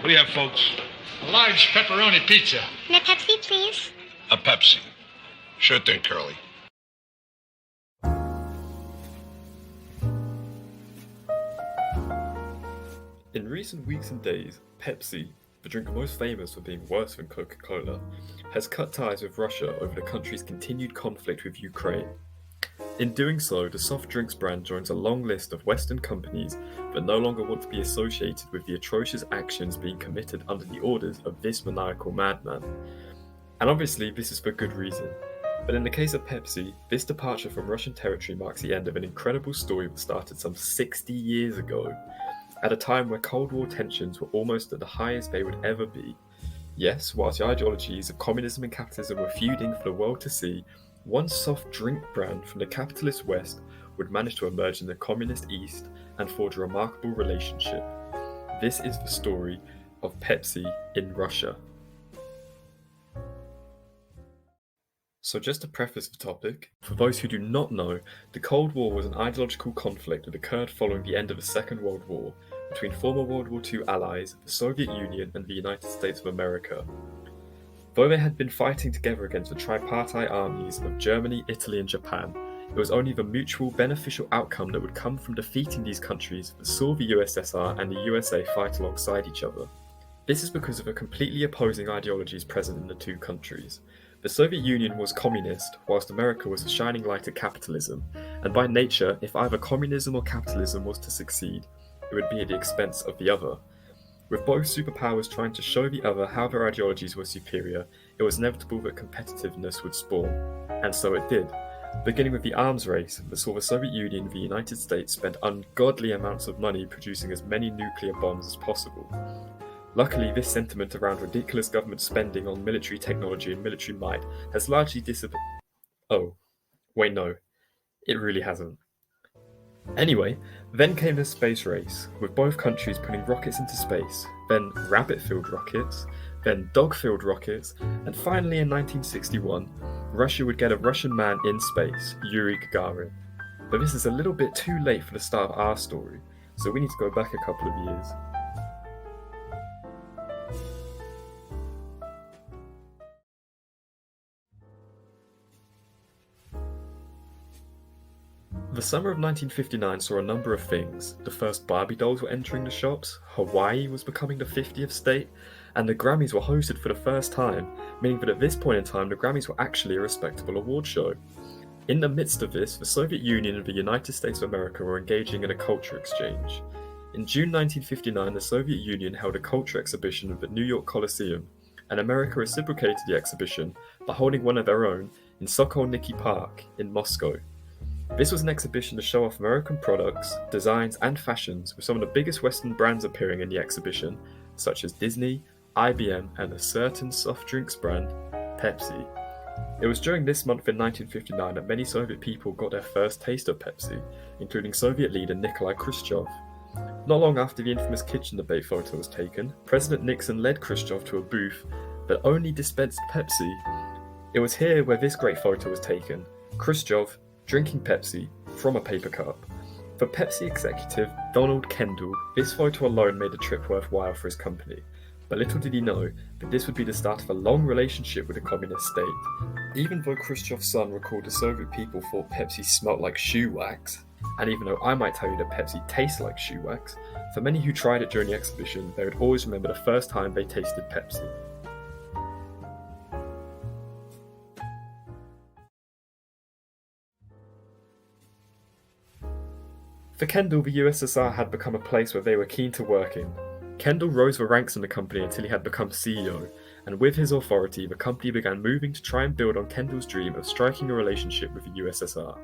What do you have, folks? A large pepperoni pizza. And a Pepsi, please. A Pepsi. Sure thing, Curly. In recent weeks and days, Pepsi, the drink most famous for being worse than Coca-Cola, has cut ties with Russia over the country's continued conflict with Ukraine. In doing so, the soft drinks brand joins a long list of Western companies that no longer want to be associated with the atrocious actions being committed under the orders of this maniacal madman. And obviously, this is for good reason. But in the case of Pepsi, this departure from Russian territory marks the end of an incredible story that started some 60 years ago, at a time where Cold War tensions were almost at the highest they would ever be. Yes, whilst the ideologies of communism and capitalism were feuding for the world to see, one soft drink brand from the capitalist West would manage to emerge in the communist East and forge a remarkable relationship. This is the story of Pepsi in Russia. So just to preface the topic, for those who do not know, the Cold War was an ideological conflict that occurred following the end of the Second World War between former World War II allies, the Soviet Union and the United States of America. Though they had been fighting together against the tripartite armies of Germany, Italy and Japan, it was only the mutual beneficial outcome that would come from defeating these countries that saw the USSR and the USA fight alongside each other. This is because of the completely opposing ideologies present in the two countries. The Soviet Union was communist, whilst America was a shining light of capitalism, and by nature, if either communism or capitalism was to succeed, it would be at the expense of the other. With both superpowers trying to show the other how their ideologies were superior, it was inevitable that competitiveness would spawn. And so it did, beginning with the arms race that saw the Soviet Union and the United States spend ungodly amounts of money producing as many nuclear bombs as possible. Luckily, this sentiment around ridiculous government spending on military technology and military might has largely dissipated. Oh, wait no, it really hasn't. Anyway, then came the space race, with both countries putting rockets into space, then rabbit-filled rockets, then dog-filled rockets, and finally in 1961, Russia would get a Russian man in space, Yuri Gagarin. But this is a little bit too late for the start of our story, so we need to go back a couple of years. The summer of 1959 saw a number of things. The first Barbie dolls were entering the shops, Hawaii was becoming the 50th state, and the Grammys were hosted for the first time, meaning that at this point in time the Grammys were actually a respectable award show. In the midst of this, the Soviet Union and the United States of America were engaging in a culture exchange. In June 1959, the Soviet Union held a culture exhibition at the New York Coliseum, and America reciprocated the exhibition by holding one of their own in Sokolniki Park in Moscow. This was an exhibition to show off American products, designs and fashions, with some of the biggest Western brands appearing in the exhibition, such as Disney, IBM and a certain soft drinks brand, Pepsi. It was during this month in 1959 that many Soviet people got their first taste of Pepsi, including Soviet leader Nikolai Khrushchev. Not long after the infamous kitchen debate photo was taken, President Nixon led Khrushchev to a booth that only dispensed Pepsi. It was here where this great photo was taken, Khrushchev drinking Pepsi from a paper cup. For Pepsi executive Donald Kendall, this photo alone made the trip worthwhile for his company. But little did he know that this would be the start of a long relationship with the communist state. Even though Khrushchev's son recalled the Soviet people thought Pepsi smelt like shoe wax, and even though I might tell you that Pepsi tastes like shoe wax, for many who tried it during the exhibition, they would always remember the first time they tasted Pepsi. For Kendall, the USSR had become a place where they were keen to work in. Kendall rose the ranks in the company until he had become CEO, and with his authority, the company began moving to try and build on Kendall's dream of striking a relationship with the USSR.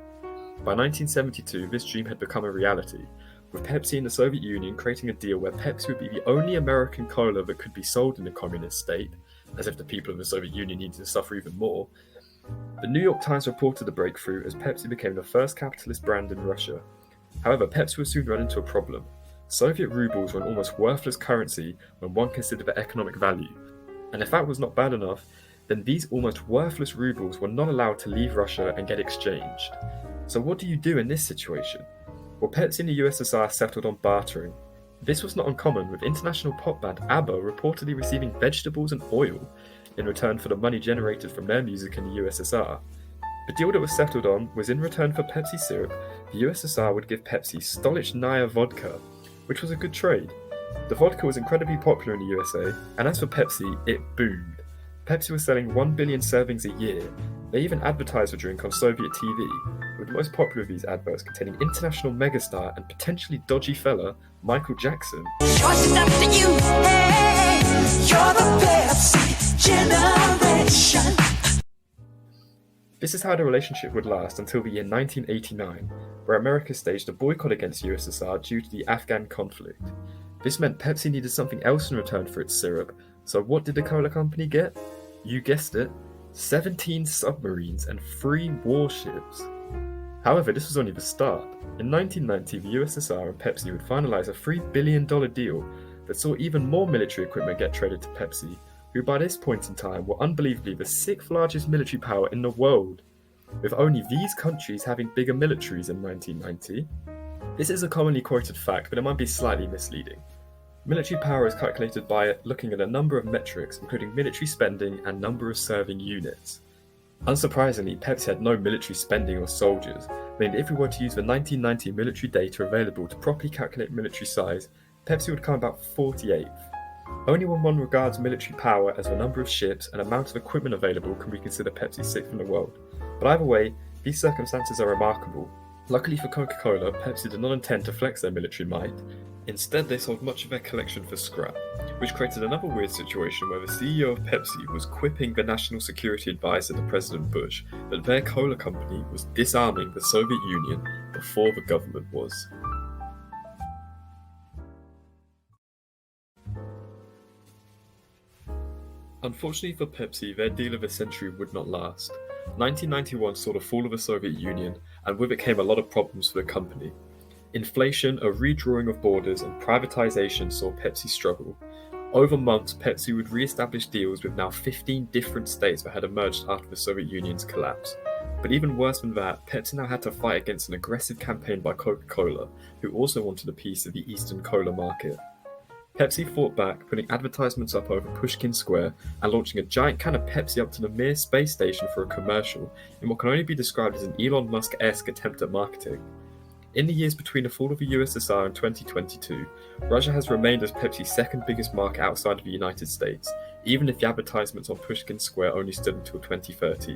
By 1972, this dream had become a reality, with Pepsi and the Soviet Union creating a deal where Pepsi would be the only American cola that could be sold in the communist state, as if the people of the Soviet Union needed to suffer even more. The New York Times reported the breakthrough as Pepsi became the first capitalist brand in Russia. However, Pepsi would soon run into a problem. Soviet rubles were an almost worthless currency when one considered their economic value. And if that was not bad enough, then these almost worthless rubles were not allowed to leave Russia and get exchanged. So what do you do in this situation? Well, Pepsi and the USSR settled on bartering. This was not uncommon, with international pop band ABBA reportedly receiving vegetables and oil in return for the money generated from their music in the USSR. The deal that was settled on was in return for Pepsi syrup, the USSR would give Pepsi Stolichnaya vodka, which was a good trade. The vodka was incredibly popular in the USA, and as for Pepsi, it boomed. Pepsi was selling 1 billion servings a year. They even advertised the drink on Soviet TV, with the most popular of these adverts containing international megastar and potentially dodgy fella Michael Jackson. Choices up to you, hey, you're the Pepsi generation. This is how the relationship would last until the year 1989, where America staged a boycott against USSR due to the Afghan conflict. This meant Pepsi needed something else in return for its syrup, so what did the cola company get? You guessed it, 17 submarines and 3 warships. However, this was only the start. In 1990, the USSR and Pepsi would finalize a $3 billion deal that saw even more military equipment get traded to Pepsi, who by this point in time were unbelievably the 6th largest military power in the world, with only these countries having bigger militaries in 1990. This is a commonly quoted fact, but it might be slightly misleading. Military power is calculated by looking at a number of metrics, including military spending and number of serving units. Unsurprisingly, Pepsi had no military spending or soldiers, meaning if we were to use the 1990 military data available to properly calculate military size, Pepsi would come about 48th. Only when one regards military power as the number of ships and amount of equipment available can we consider Pepsi 6th in the world. But either way, these circumstances are remarkable. Luckily for Coca-Cola, Pepsi did not intend to flex their military might. Instead, they sold much of their collection for scrap, which created another weird situation where the CEO of Pepsi was quipping the national security advisor to President Bush that their cola company was disarming the Soviet Union before the government was. Unfortunately for Pepsi, their deal of the century would not last. 1991 saw the fall of the Soviet Union, and with it came a lot of problems for the company. Inflation, a redrawing of borders, and privatization saw Pepsi struggle. Over months, Pepsi would re-establish deals with now 15 different states that had emerged after the Soviet Union's collapse. But even worse than that, Pepsi now had to fight against an aggressive campaign by Coca-Cola, who also wanted a piece of the Eastern cola market. Pepsi fought back, putting advertisements up over Pushkin Square and launching a giant can of Pepsi up to the Mir space station for a commercial, in what can only be described as an Elon Musk-esque attempt at marketing. In the years between the fall of the USSR and 2022, Russia has remained as Pepsi's second biggest market outside of the United States, even if the advertisements on Pushkin Square only stood until 2030.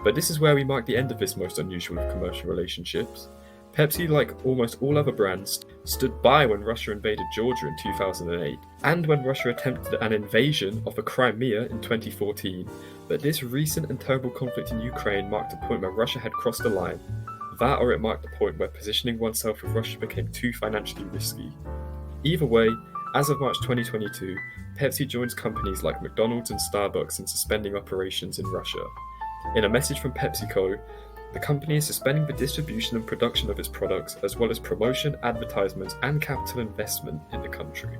But this is where we mark the end of this most unusual of commercial relationships. Pepsi, like almost all other brands, stood by when Russia invaded Georgia in 2008, and when Russia attempted an invasion of the Crimea in 2014. But this recent and terrible conflict in Ukraine marked a point where Russia had crossed the line. That, or it marked the point where positioning oneself with Russia became too financially risky. Either way, as of March 2022, Pepsi joins companies like McDonald's and Starbucks in suspending operations in Russia. In a message from PepsiCo, the company is suspending the distribution and production of its products, as well as promotion, advertisements, and capital investment in the country.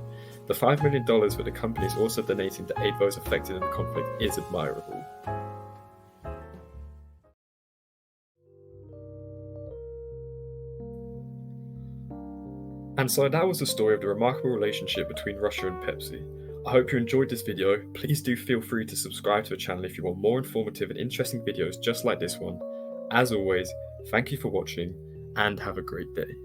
The $5 million that the company is also donating to aid those affected in the conflict is admirable. And so that was the story of the remarkable relationship between Russia and Pepsi. I hope you enjoyed this video. Please do feel free to subscribe to the channel if you want more informative and interesting videos just like this one. As always, thank you for watching and have a great day.